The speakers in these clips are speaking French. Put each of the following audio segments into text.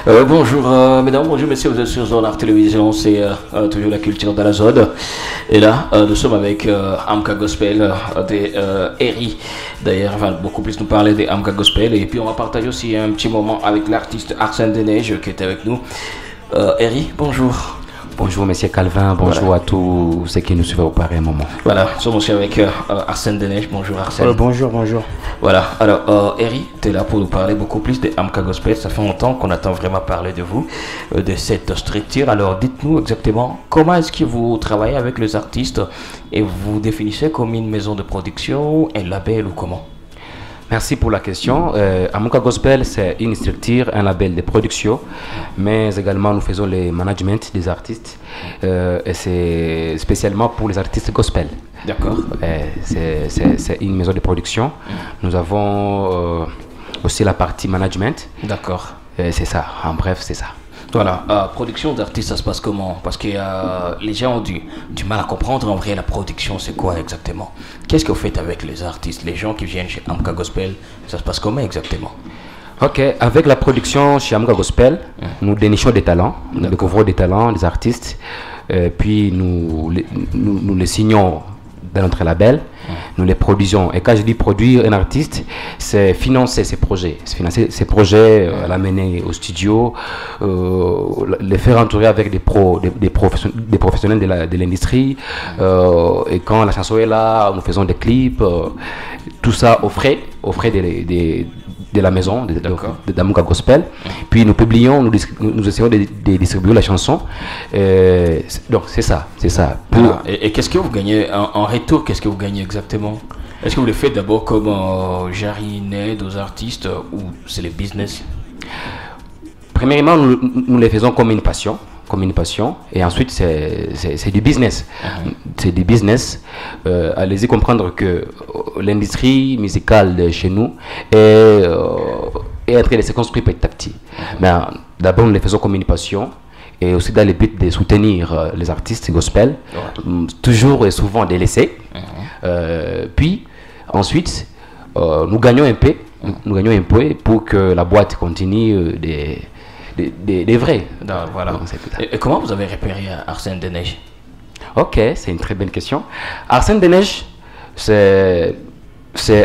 Bonjour mesdames, bonjour messieurs, vous êtes sur Zone Art Télévision, c'est toujours la culture de la zone. Et là, nous sommes avec Amka Gospel de Eri. D'ailleurs, on va beaucoup plus nous parler de Amka Gospel. Et puis on va partager aussi un petit moment avec l'artiste Arsène Deneiges qui est avec nous. Eri, bonjour. Bonjour Monsieur Calvin, bonjour voilà. À tous ceux qui nous suivent au pareil moment. Voilà, nous sommes aussi avec Arsène Deneiges. Bonjour Arsène. Bonjour. Voilà, alors Eri, tu es là pour nous parler beaucoup plus de Amka Gospel. Ça fait longtemps qu'on attend vraiment parler de vous, de cette structure. Alors dites-nous exactement comment est-ce que vous travaillez avec les artistes et vous définissez comme une maison de production, un label ou comment? Merci pour la question. Amka Gospel, c'est une structure, un label de production, mais également nous faisons le management des artistes et c'est spécialement pour les artistes gospel. D'accord. C'est une maison de production. Nous avons aussi la partie management. D'accord. C'est ça, en bref, c'est ça. Voilà, production d'artistes, ça se passe comment? Parce que les gens ont du mal à comprendre en vrai la production, c'est quoi exactement? Qu'est-ce que vous faites avec les artistes, les gens qui viennent chez Amka Gospel? Ça se passe comment exactement? Ok, avec la production chez Amka Gospel, nous dénichons des talents, nous découvrons des talents, des artistes, puis nous les signons dans notre label, nous les produisons. Et quand je dis produire un artiste, c'est financer ses projets. C'est financer ses projets, l'amener au studio, les faire entourer avec des professionnels de l'industrie. Et quand la chanson est là, nous faisons des clips, tout ça au frais de la maison d'Amka Gospel. Puis nous publions, nous essayons de distribuer la chanson. Donc c'est ça. Et qu'est-ce que vous gagnez en retour? Qu'est-ce que vous gagnez exactement? Est-ce que vous le faites d'abord comme jarre une aide aux artistes ou c'est le business? Premièrement, nous les faisons comme une passion. Et ensuite c'est du business. C'est du business. Allez-y comprendre que l'industrie musicale de chez nous est en train de se construire petit à petit. Mais d'abord nous les faisons comme une passion et aussi dans le but de soutenir les artistes gospel, toujours et souvent délaissés. Puis ensuite nous gagnons un peu pour que la boîte continue des vrais. Voilà. Et comment vous avez repéré Arsène Deneiges? Ok, c'est une très bonne question. Arsène Deneiges, c'est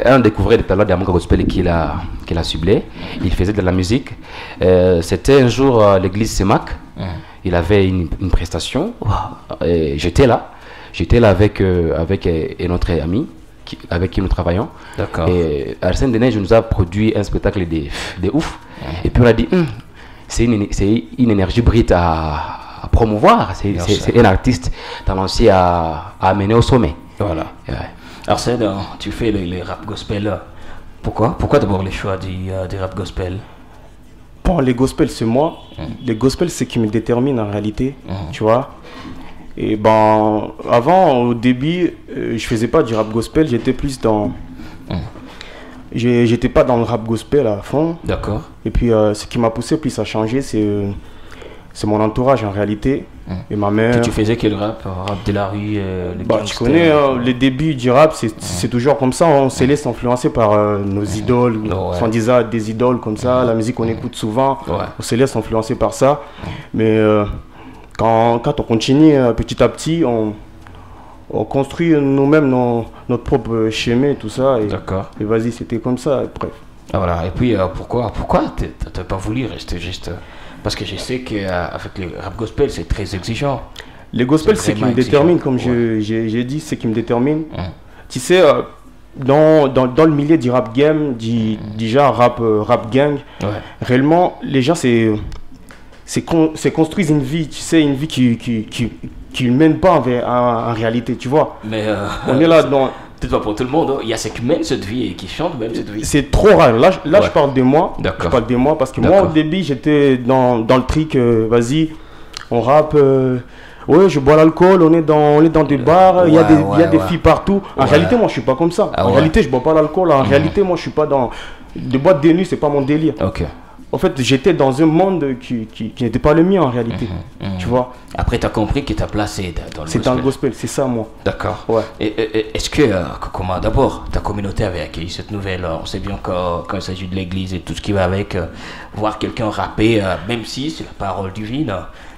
un découvreur de talent d'Amka Gospel qu'il a ciblé. Il faisait de la musique. C'était un jour à l'église Semac. Il avait une prestation. Et j'étais là avec notre ami avec qui nous travaillons. D'accord. Et Arsène Deneiges nous a produit un spectacle de ouf. Et puis on a dit c'est une énergie brute à promouvoir. C'est un artiste talentueux à amener au sommet. Voilà. Arsène, tu fais les rap gospel. Pourquoi d'abord les choix du rap gospel? Bon, les gospels, c'est moi. Les gospels, c'est ce qui me détermine en réalité. Tu vois. Et ben, avant, au début, je faisais pas du rap gospel. J'étais plus dans... J'étais pas dans le rap gospel à fond. D'accord. Et puis ce qui m'a poussé plus à changer, c'est mon entourage en réalité. Et ma mère. Tu faisais quel rap de la rue, les tu connais les débuts du rap, c'est toujours comme ça. On se laisse influencer par nos idoles, sans dire des idoles comme ça. La musique qu'on écoute souvent, on se laisse influencer par ça. Mais quand on continue petit à petit, on construit nous-mêmes notre propre chemin et tout ça. Et vas-y, c'était comme ça. Bref. Voilà. Et puis pourquoi t'as pas voulu rester juste parce que je sais qu'avec le rap gospel c'est très exigeant. Les gospels, c'est ce qui me détermine, comme j'ai dit, c'est ce qui me détermine. Tu sais, dans le milieu du rap game, du genre rap gang, réellement les gens c'est construisent une vie, tu sais, une vie qui ne mène pas en réalité, tu vois. Mais on est là dans... Peut-être pas pour tout le monde, hein. Il y a ceux qui mènent cette vie et qui chantent même cette vie. C'est trop rare. Là je parle de moi. Je parle de moi parce que moi, au début, j'étais dans le truc, vas-y, on rappe, je bois l'alcool, on est dans des bars, il y a des filles partout. En réalité, moi, je suis pas comme ça. En réalité, je bois pas l'alcool. En réalité, moi, je suis pas dans... Des boîtes de nuit, c'est pas mon délire. En fait, j'étais dans un monde qui n'était pas le mien en réalité. Tu tu vois. Après, tu as compris que ta place est dans le gospel. C'est dans le gospel, c'est ça, moi. D'accord. Ouais. Et est-ce que, comment, d'abord, ta communauté avait accueilli cette nouvelle, on sait bien quand il s'agit de l'église et tout ce qui va avec, voir quelqu'un rapper, même si c'est la parole divine,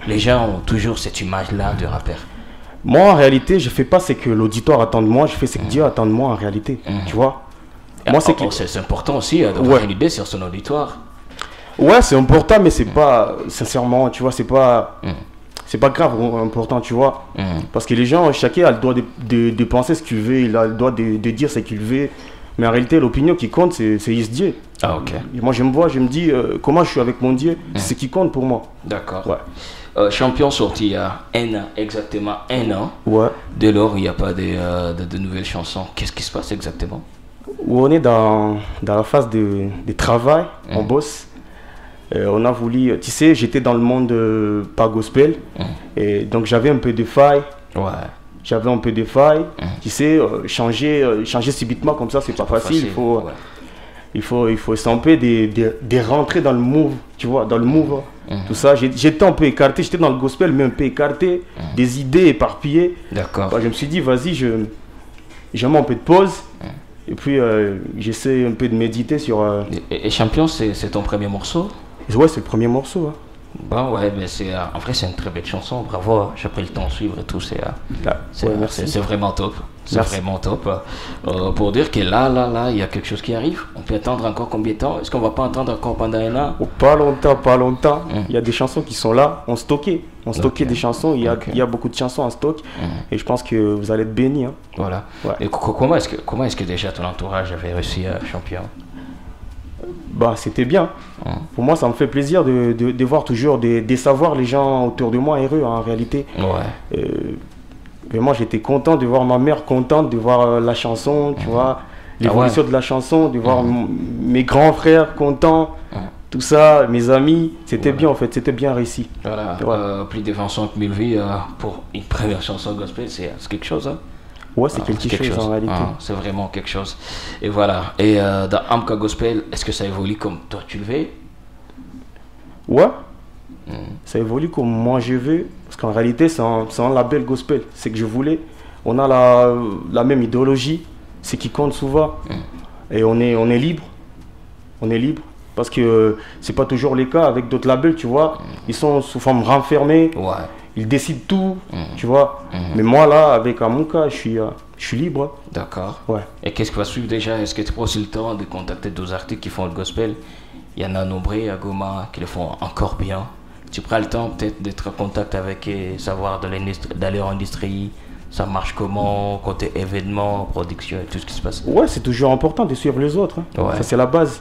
les gens ont toujours cette image-là de rappeur. Moi, en réalité, je fais pas ce que l'auditoire attend de moi, je fais ce que Dieu attend de moi en réalité, tu vois. Moi, c'est important aussi d'avoir une idée sur son auditoire. Ouais, c'est important, mais c'est pas, sincèrement, tu vois, c'est pas grave important, tu vois. Parce que les gens, chacun a le droit de penser ce qu'il veut, il a le droit de dire ce qu'il veut. Mais en réalité, l'opinion qui compte, c'est Dieu. Ah, ok. Et moi, je me vois, je me dis, comment je suis avec mon Dieu, c'est ce qui compte pour moi. D'accord. Ouais. Champion sorti il y a exactement un an. Ouais. Dès lors, il n'y a pas de nouvelles chansons. Qu'est-ce qui se passe exactement? Où on est dans la phase de travail, on bosse. On a voulu, tu sais, j'étais dans le monde pas gospel, et donc j'avais un peu de faille. Ouais. J'avais un peu de faille. Tu sais, changer subitement comme ça, c'est pas facile. Il faut s'empêcher de rentrer dans le move, tu vois, dans le move. Tout ça, j'étais un peu écarté, j'étais dans le gospel, mais un peu écarté, des idées éparpillées. D'accord. Bah, je me suis dit, vas-y, je mets un peu de pause. Et puis, j'essaie un peu de méditer sur... Et Champion, c'est ton premier morceau? Ouais, c'est le premier morceau. Hein. Bon, ouais, mais en vrai, c'est une très belle chanson. Bravo, hein. J'ai pris le temps de suivre et tout. C'est vraiment top. C'est vraiment top. Pour dire que là, il y a quelque chose qui arrive. On peut attendre encore combien de temps? Est-ce qu'on va pas attendre encore pendant un an? Oh, pas longtemps. Il y a des chansons qui sont là. On stockait des chansons. Il y a beaucoup de chansons en stock. Et je pense que vous allez être bénis. Hein. Voilà. Ouais. Et comment est-ce que déjà ton entourage avait réussi à Champion? Bah, c'était bien. Pour moi, ça me fait plaisir de voir toujours, de savoir les gens autour de moi heureux en réalité. Ouais. Vraiment, j'étais content de voir ma mère contente de voir la chanson, tu vois, l'évolution de la chanson, de voir mes grands frères contents, tout ça, mes amis. C'était bien en fait, c'était bien réussi. Voilà. Plus de 25 000 vies pour une première chanson gospel, c'est quelque chose. Hein? Ouais, c'est quelque chose en réalité. C'est vraiment quelque chose. Et voilà. Et dans Amka Gospel, est-ce que ça évolue comme toi tu le veux? Ouais. Ça évolue comme moi je veux. Parce qu'en réalité, c'est un label gospel. C'est que je voulais. On a la même idéologie. C'est qui compte souvent. Et on est libre. On est libre. Parce que c'est pas toujours le cas avec d'autres labels, tu vois. Ils sont sous forme renfermée. Ouais. Ils décident tout, tu vois. Mais moi, là, avec Amka, je suis libre. D'accord. Ouais. Et qu'est-ce qui va suivre déjà? Est-ce que tu prends aussi le temps de contacter d'autres artistes qui font le gospel? Il y en a nombreux à Goma qui le font encore bien. Tu prends le temps peut-être d'être en contact avec eux, savoir d'aller en industrie, ça marche comment, côté événements, production et tout ce qui se passe? Ouais, c'est toujours important de suivre les autres. Hein. Ouais. Ça, c'est la base.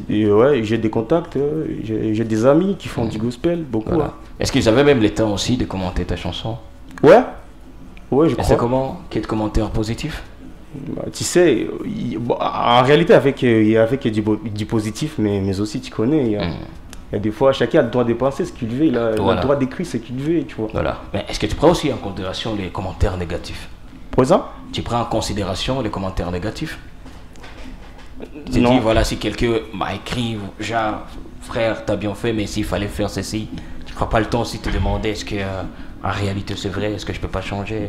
Ouais, j'ai des contacts, j'ai des amis qui font du gospel, beaucoup. Voilà. Hein. Est-ce qu'ils avaient même le temps aussi de commenter ta chanson? Ouais, je crois. C'est comment? Quel commentaire positif? Bah, tu sais, en réalité, avec du positif, mais aussi, tu connais, il y a des fois, chacun a le droit de penser ce qu'il veut, il a le droit d'écrire ce qu'il veut, tu vois. Voilà. Mais est-ce que tu prends aussi en considération les commentaires négatifs? Pour exemple? Tu prends en considération les commentaires négatifs? Tu dis, voilà, si quelqu'un m'a écrit, genre, frère, t'as bien fait, mais s'il fallait faire ceci, tu prends pas le temps aussi de te demander, est-ce que en réalité c'est vrai, est-ce que je peux pas changer,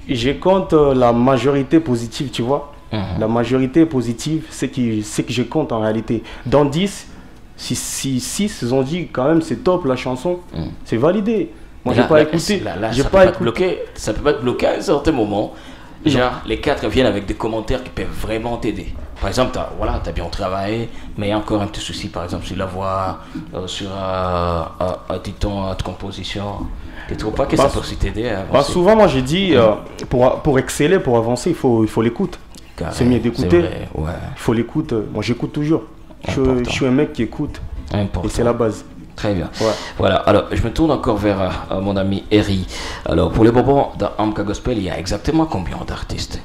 Je compte la majorité positive, tu vois. La majorité positive, c'est que je compte en réalité. Dans 10, si 6 ils ont dit quand même c'est top la chanson, c'est validé. Moi j'ai pas écouté. Ça peut pas te bloquer à un certain moment. Genre, les 4 viennent avec des commentaires qui peuvent vraiment t'aider. Par exemple, t'as bien travaillé, mais il y a encore un petit souci, par exemple, sur la voix, sur de composition. Tu ne trouves pas que ça peut aussi t'aider à avancer? Souvent, moi, j'ai dit, pour exceller, pour avancer, il faut l'écoute. C'est mieux d'écouter. Il faut l'écoute. Moi, j'écoute toujours. Je suis un mec qui écoute. Important. Et c'est la base. Très bien. Ouais. Voilà. Alors, je me tourne encore vers mon ami Eri. Alors, pour le moment, dans Amka Gospel, il y a exactement combien d'artistes?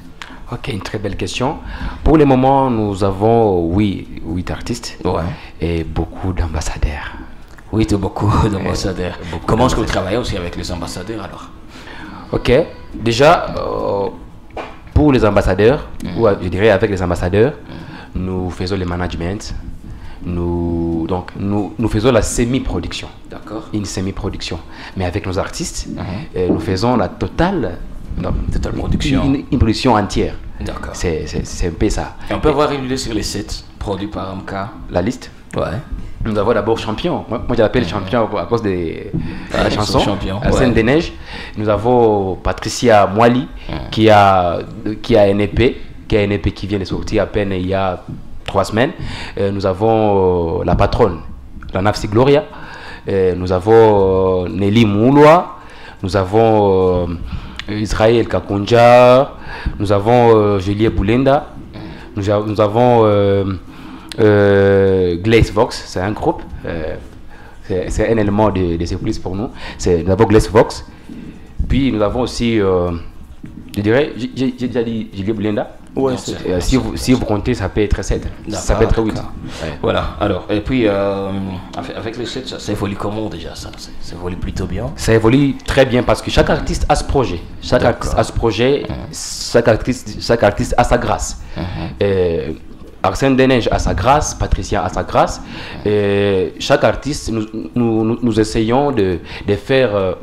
Ok, une très belle question. Pour le moment, nous avons 8 artistes et beaucoup d'ambassadeurs. Oui, tu as beaucoup d'ambassadeurs. Comment est-ce que vous travaillez aussi avec les ambassadeurs alors? Ok. Déjà, pour les ambassadeurs, ou je dirais avec les ambassadeurs, nous faisons le management. Nous nous faisons la semi-production. D'accord. Une semi-production. Mais avec nos artistes, nous faisons la totale production. Une production entière. D'accord. C'est un peu ça. Et on peut avoir une idée sur les sites produits par MK. La liste? Ouais. Nous avons d'abord Champion. Moi je l'appelle Champion à cause de la chanson. La scène des neiges. Nous avons Patricia Moali qui a un EP, qui vient de sortir à peine il y a 3 semaines. Nous avons la patronne, la Nafsi Gloria. Nous avons Nelly Mouloua. Nous avons Israël Kakonja. Nous avons Julie Boulenda. Nous avons Glace Vox, c'est un groupe, c'est un élément de surprise pour nous. Nous avons Glace Vox, puis nous avons aussi, je dirais, j'ai déjà dit Julie Blenda. Ouais, si vous comptez, ça peut être 7, ça peut être 8. Ouais. Voilà, alors, et puis avec les 7, ça évolue comment déjà ça évolue plutôt bien? Ça évolue très bien parce que chaque artiste a ce projet. Chaque artiste a ce projet, chaque artiste a sa grâce. Arsène Denège a sa grâce, Patricia a sa grâce. Et chaque artiste, nous essayons de faire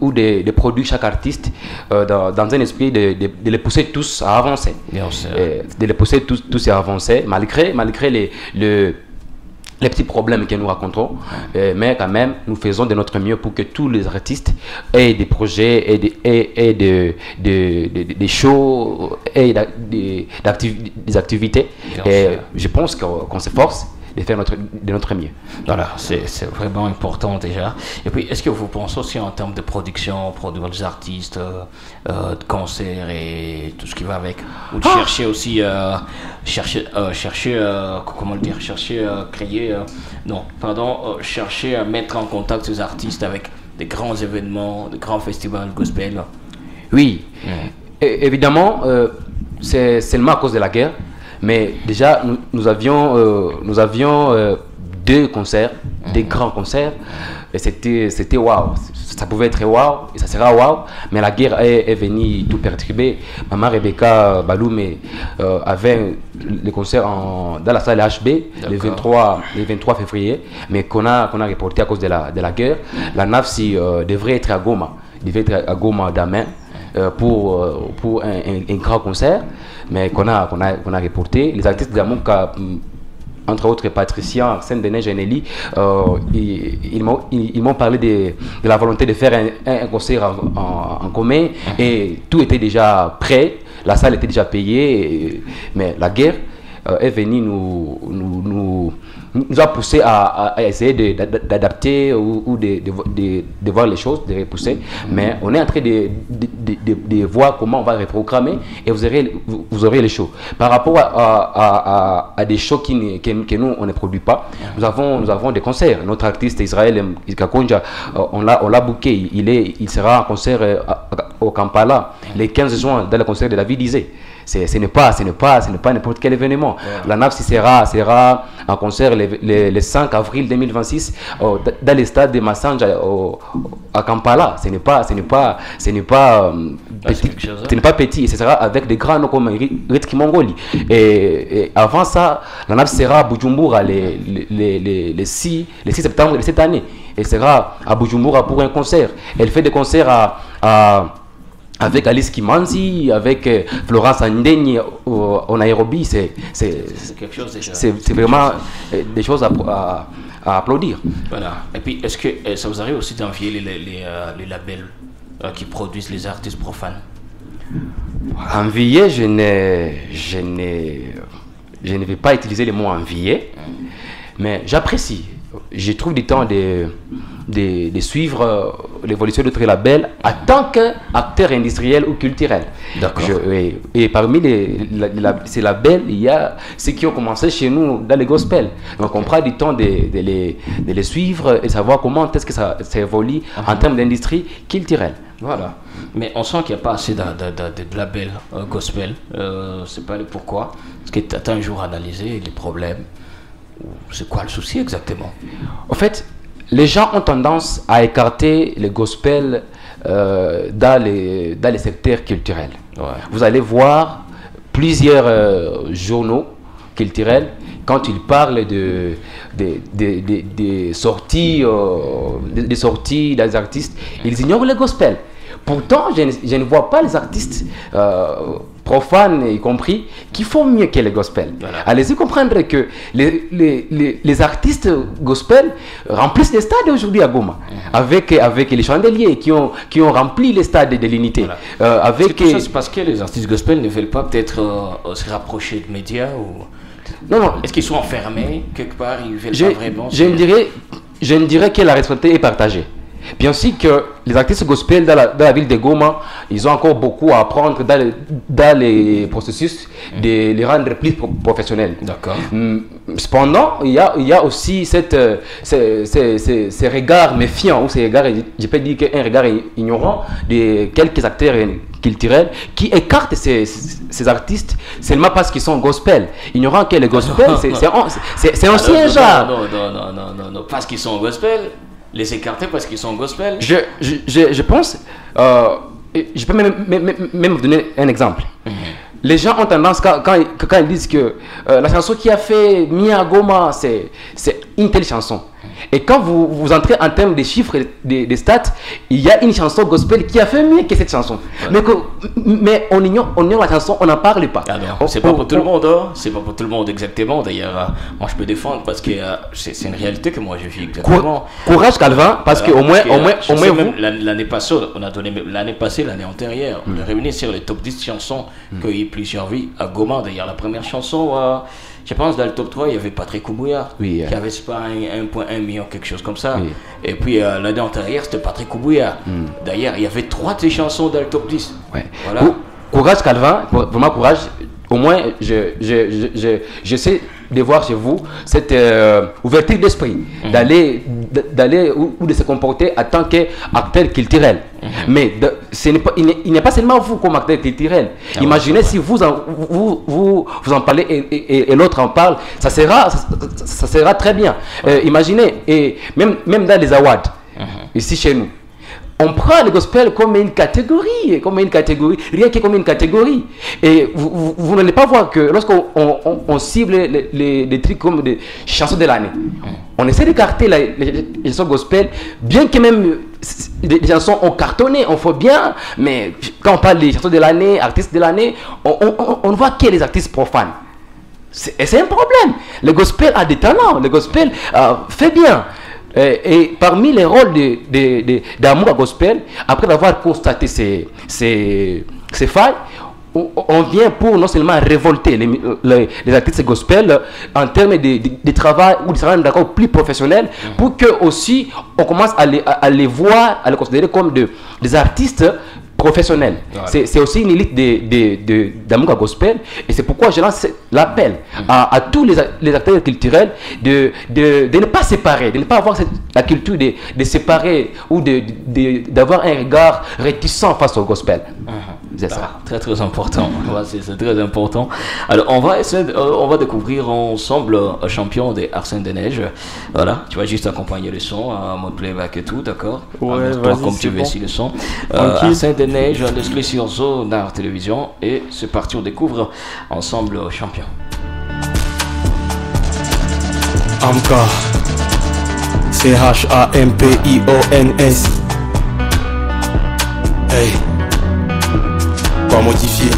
ou de produire chaque artiste dans un esprit de les pousser tous à avancer. De les pousser tous à avancer, malgré les petits problèmes que nous racontons, mais quand même, nous faisons de notre mieux pour que tous les artistes aient des projets, aient des shows, aient des activités. Et je pense qu'on s'efforce de faire de notre mieux. Voilà, c'est vraiment important déjà. Et puis, est-ce que vous pensez aussi en termes de production, produire des artistes, de concerts et tout ce qui va avec, ou de chercher aussi, comment le dire, chercher à mettre en contact ces artistes avec des grands événements, de grands festivals gospel? Oui, évidemment, c'est seulement à cause de la guerre. Mais déjà, nous avions 2 concerts, des grands concerts, et c'était waouh. Ça pouvait être waouh, et ça sera waouh, mais la guerre est venue tout perturber. Maman Rebecca Baloumé avait le concert dans la salle HB le 23 février, mais qu'on a reporté à cause de la guerre. La Nafsi devrait être à Goma, demain. Pour un grand concert, mais qu'on a reporté. Les artistes de Mouka, entre autres Patricia, Arsène Denège et Nelly, ils m'ont parlé de la volonté de faire un concert en commun, et tout était déjà prêt, la salle était déjà payée, mais la guerre est venue nous a poussé à essayer d'adapter ou de voir les choses, de repousser. Mais on est en train de voir comment on va reprogrammer, et vous aurez les shows. Par rapport à des shows que nous, on ne produit pas, nous avons des concerts. Notre artiste Israël Kakonja, on l'a booké. Il sera en concert au Kampala le 15 juin dans le concert de la vie d'Isée. Ce n'est pas n'importe quel événement. La Nafsi sera en concert le 5 avril 2026 dans le stade de Massanja à Kampala. Ce n'est pas petit. Ce sera avec des grands noms comme Ritki Mongoli. Et avant ça, la Nafsi sera à Bujumbura le 6 septembre de cette année. Elle sera à Bujumbura pour un concert. Elle fait des concerts avec Alice Kimanzi, avec Florence Andeni au Nairobi. C'est vraiment des choses à applaudir. Voilà. Et puis, est-ce que ça vous arrive aussi d'envier les labels qui produisent les artistes profanes? Envier, je ne vais pas utiliser le mot envier, mais j'apprécie. Je trouve du temps de suivre l'évolution de notre label en tant qu'acteur industriel ou culturel. D'accord. Et parmi ces labels, il y a ceux qui ont commencé chez nous dans les gospel. Donc on prend du temps de les suivre et savoir comment est-ce que ça évolue en termes d'industrie culturelle. Voilà. Mais on sent qu'il n'y a pas assez de labels gospel. C'est pas le pourquoi. Parce que tu as un jour analysé les problèmes. C'est quoi le souci exactement? En fait, les gens ont tendance à écarter le gospel dans les secteurs culturels. Ouais. Vous allez voir plusieurs journaux culturels quand il parle des sorties, des sorties des artistes, ils ignorent le gospel. Pourtant, je ne vois pas les artistes profanes, y compris, qui font mieux que le gospel. Voilà. Allez-y comprendre que les artistes gospel remplissent les stades aujourd'hui à Goma, avec les chandeliers qui ont rempli les stades de l'unité. Voilà. C'est parce que les artistes gospel ne veulent pas peut-être se rapprocher de médias ou... Non. Est-ce qu'ils sont enfermés quelque part? Ils veulent pas vraiment... Je ne dirais que la responsabilité est partagée. Bien sûr que les artistes gospel dans la ville de Goma, ils ont encore beaucoup à apprendre dans les processus de les rendre plus professionnels. D'accord. Cependant, il y a aussi ces regards méfiants, ou ces regards, je peux dire qu'un regard ignorant de quelques acteurs culturels qui écartent ces artistes seulement parce qu'ils sont gospel. Ignorant que le gospel, c'est aussi un genre. Non, parce qu'ils sont gospel. Les écarter parce qu'ils sont gospel. Je pense, je peux même vous donner un exemple. Les gens ont tendance, quand ils disent que la chanson qui a fait Mia Goma, c'est une telle chanson. Et quand vous entrez en termes de chiffres, des stats, il y a une chanson gospel qui a fait mieux que cette chanson. Ouais. Mais on ignore la chanson, on n'en parle pas. C'est pas pour tout le monde, hein. C'est pas pour tout le monde exactement. D'ailleurs, moi je peux défendre parce que c'est une réalité que moi je vis exactement. Courage Calvin, parce qu'au moins l'année passée, l'année antérieure, on est revenu sur les top 10 chansons qui ont eu plusieurs vies à Goma. D'ailleurs, la première chanson, je pense dans le top 3, il y avait Patrick Oubouya, qui avait pas 1,1 million, quelque chose comme ça. Oui. Et puis l'année antérieure, c'était Patrick Oubouya. D'ailleurs, il y avait 3 de ses chansons dans le top 10. Ouais. Voilà. Courage Calvin, vraiment courage. Au moins, je sais de voir chez vous cette ouverture d'esprit, d'aller ou de se comporter en tant qu'acteur culturel. Mais il n'est pas seulement vous comme acteur culturel. Imaginez si vous en parlez et l'autre en parle, ça sera très bien. Imaginez, et même dans les awards, ici chez nous, on prend le gospel comme une catégorie, rien que comme une catégorie. Et vous n'allez pas voir que lorsqu'on cible les trucs comme des chansons de l'année, on essaie d'écarter les chansons gospel, bien que même les chansons ont cartonné, on fait bien, mais quand on parle des chansons de l'année, artistes de l'année, on ne voit que les artistes profanes. C'est un problème. Le gospel a des talents, le gospel fait bien. Et parmi les rôles d'Amour à Gospel, après avoir constaté ces failles, on vient pour non seulement révolter les artistes gospel en termes de travail ou de travail d'accord plus professionnel, pour que aussi on commence à les voir, à les considérer comme des artistes professionnels. Voilà. C'est aussi une élite d'Amour à Gospel, et c'est pourquoi je lance l'appel à tous les acteurs culturels de ne pas séparer, de ne pas avoir la culture de séparer ou d'avoir un regard réticent face au gospel. C'est ça. Très très important. C'est très important. Alors on va découvrir ensemble un champion des Arsène des Neiges. Voilà, tu vas juste accompagner le son, mode playback et tout, d'accord? Ouais, comme tu veux, si le son. Arsène des Neiges, de sur Zone Art Télévision, et c'est parti, on découvre ensemble le champion. Amka, CHAMPIONS. Hey, pas modifié.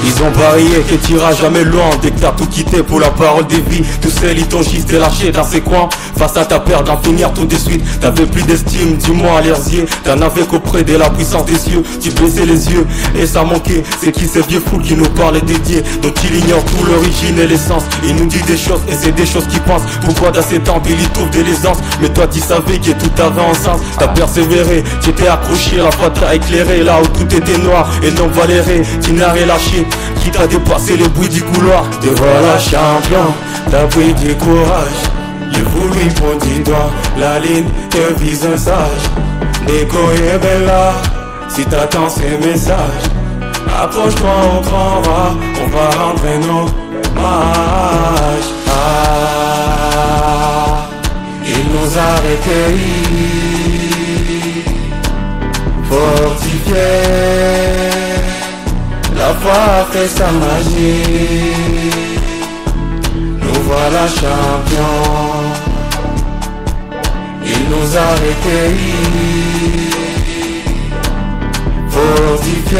Ils ont parié que t'iras jamais loin dès que t'as tout quitté pour la parole des vies. Tous celles ils t'ont juste lâché dans ces coins. Face à ta peur d'en finir tout de suite. T'avais plus d'estime, dis-moi à leurs yeux. T'en avais qu'auprès de la puissance des cieux. Tu baissais les yeux et ça manquait. C'est qui ces vieux fous qui nous parlent dédiés, dont il ignore tout l'origine et l'essence. Il nous dit des choses et c'est des choses qui pensent. Pourquoi dans ces temps il y trouve de l'aisance? Mais toi tu savais que tout avait un sens. T'as persévéré, tu étais accroché, la foi t'a éclairé. Là où tout était noir et non valéré, tu n'as rien lâché. Qui t'a dépassé le bruit du couloir. Te voilà champion, t'as pris du courage. Je vous lui prends du doigt, la ligne te vise un sage. Déco est belle là, si t'attends ces messages. Approche-toi au grand va, on va rentrer nos mages. Il nous a recueillis, fortifiés. La foi fait sa magie. Nous voilà champions. Il nous a recueillis, fortifiés.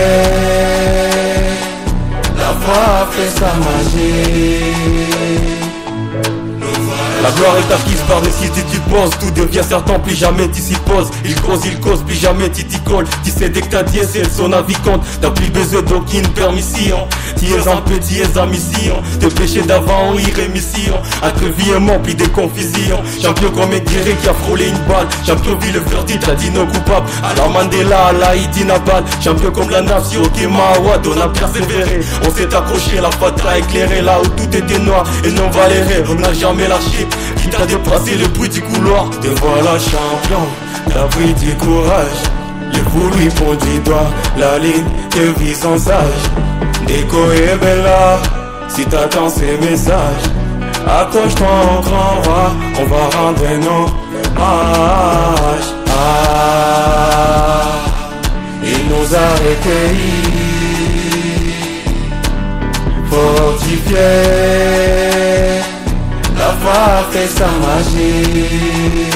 La foi a fait sa magie. La gloire est acquise par des cités tu poses. Tout devient certain, plus jamais t'y s'y pose. Il cause, plus jamais t'y colle. Tu sais dès que t'as dit c'est son avis compte. T'as plus besoin d'aucune permission. Tu es en petit, tu es en mission. Tes péchés d'avant, irrémission. Entre vie et mort, plus de confusion. Champion comme éclairé qui a frôlé une balle. Champion vu le verdict, t'as dit non coupable. Alors Mandela, Allah, Idi Nabal. Champion comme la nation, Kemaawad, on a persévéré. On s'est accroché, la fatra éclairée. Là où tout était noir et non valéré. On n'a jamais lâché. Qui t'a dépassé le bruit du couloir. Te voilà champion, t'as pris du courage. Le fou lui pond du doigt la ligne que vit son sage. Déco et Bella, si t'attends ces messages, accroche-toi en grand roi, on va rendre un hommage. Il nous a recueillis, fortifiés. La foi a fait sa magie.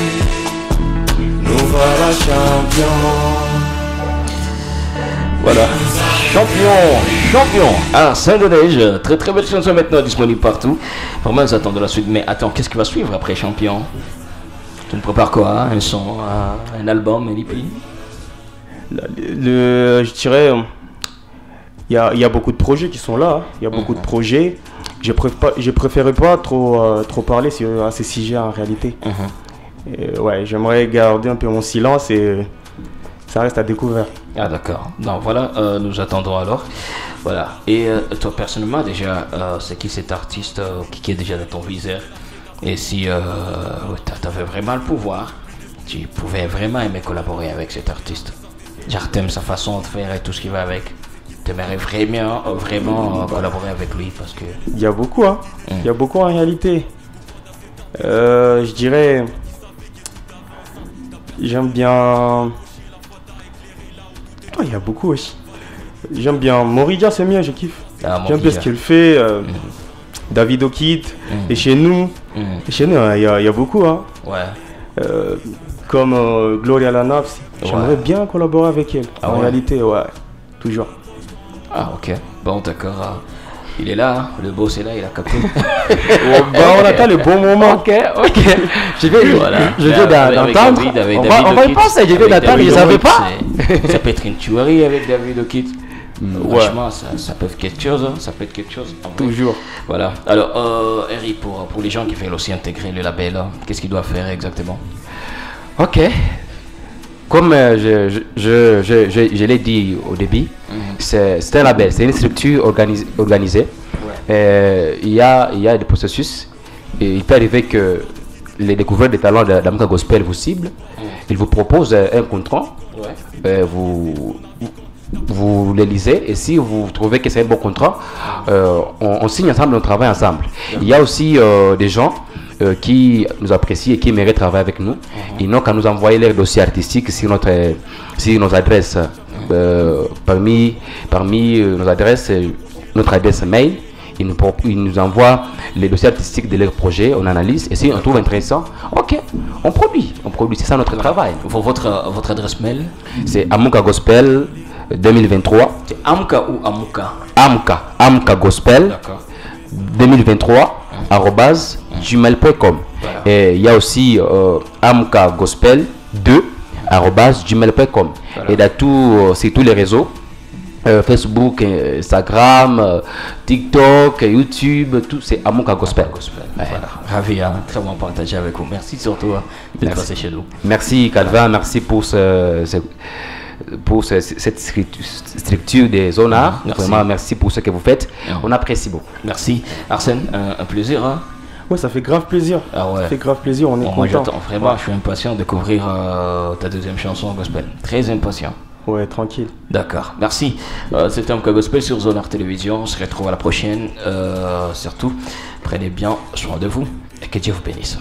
Nous voilà champions. Voilà, champion. Arsène Delège, très belle chanson maintenant disponible partout. Vraiment, nous attendons la suite. Mais attends, qu'est-ce qui va suivre après champion? Tu nous prépares quoi? Un son, un album, un EP? Je dirais, il y a beaucoup de projets qui sont là. Il y a beaucoup de projets. Je préférais pas trop parler à ces sujets en réalité. Et ouais, j'aimerais garder un peu mon silence et ça reste à découvrir. Ah d'accord. Donc voilà, nous attendons alors. Voilà. Et toi personnellement déjà, c'est qui cet artiste qui est déjà dans ton viseur? Et si tu avais vraiment le pouvoir, tu pouvais vraiment aimer collaborer avec cet artiste? Genre t'aimes sa façon de faire et tout ce qui va avec? T'aimerais vraiment collaborer avec lui parce que... Il y a beaucoup, hein. Il y a beaucoup en réalité. Je dirais... J'aime bien... Il y a beaucoup aussi. J'aime bien Moridia, c'est bien, je kiffe. J'aime bien ce qu'il fait. David Okit. Et chez nous, il y a beaucoup, hein. Ouais. Comme Gloria Lana, j'aimerais bien collaborer avec elle. En réalité, ouais. Toujours. Ah ok, bon d'accord, il est là, hein. Le boss est là, il a capté. On attend le bon moment. Ok, je viens d'entendre, on va y penser, je viens d'entendre, je ne savais pas. Ça peut être une tuerie avec David Okit. Franchement, ça peut être quelque chose, hein. Ça peut être quelque chose. Toujours. Voilà, alors Eric, pour les gens qui veulent aussi intégrer le label, hein, qu'est-ce qu'ils doivent faire exactement? Ok. Comme je l'ai dit au début, c'est un label, c'est une structure organisée. Ouais. Il y a des processus. Et il peut arriver que les découvreurs des talents d'Amka Gospel vous ciblent. Ils vous proposent un contrat. Ouais. Vous le lisez et si vous trouvez que c'est un bon contrat, on signe ensemble, on travaille ensemble. Ouais. Il y a aussi des gens qui nous apprécient et qui méritent de travailler avec nous. Ils n'ont qu'à nous envoyer leurs dossiers artistiques sur nos adresses. Parmi nos adresses, notre adresse mail, ils nous envoient les dossiers artistiques de leurs projets, on analyse et si on trouve intéressant, ok, on produit, c'est ça notre travail. Votre adresse mail? C'est Amka Gospel 2023. C'est Amka ou Amuka? Amka Gospel 2023 @gmail.com. Voilà. Et il y a aussi Amka Gospel 2 @gmail.com. Voilà. Et sur tous les réseaux, Facebook, Instagram, TikTok, YouTube, tout c'est Amka Gospel. Voilà. Ravi, hein, très bon partagé avec vous. Merci surtout d'être passé chez nous. Merci Calvin, merci pour cette structure des honneurs. Vraiment, merci pour ce que vous faites. On apprécie beaucoup. Merci. Arsène, un plaisir. Hein? Ouais, ça fait grave plaisir. Ah ouais. Ça fait grave plaisir, on est content. Moi, j'attends vraiment, je suis impatient de découvrir ta deuxième chanson gospel. Très impatient. Ouais, tranquille. D'accord, merci. C'était Amka Gospel sur Zonar Télévision. On se retrouve à la prochaine. Surtout, prenez bien soin de vous et que Dieu vous bénisse.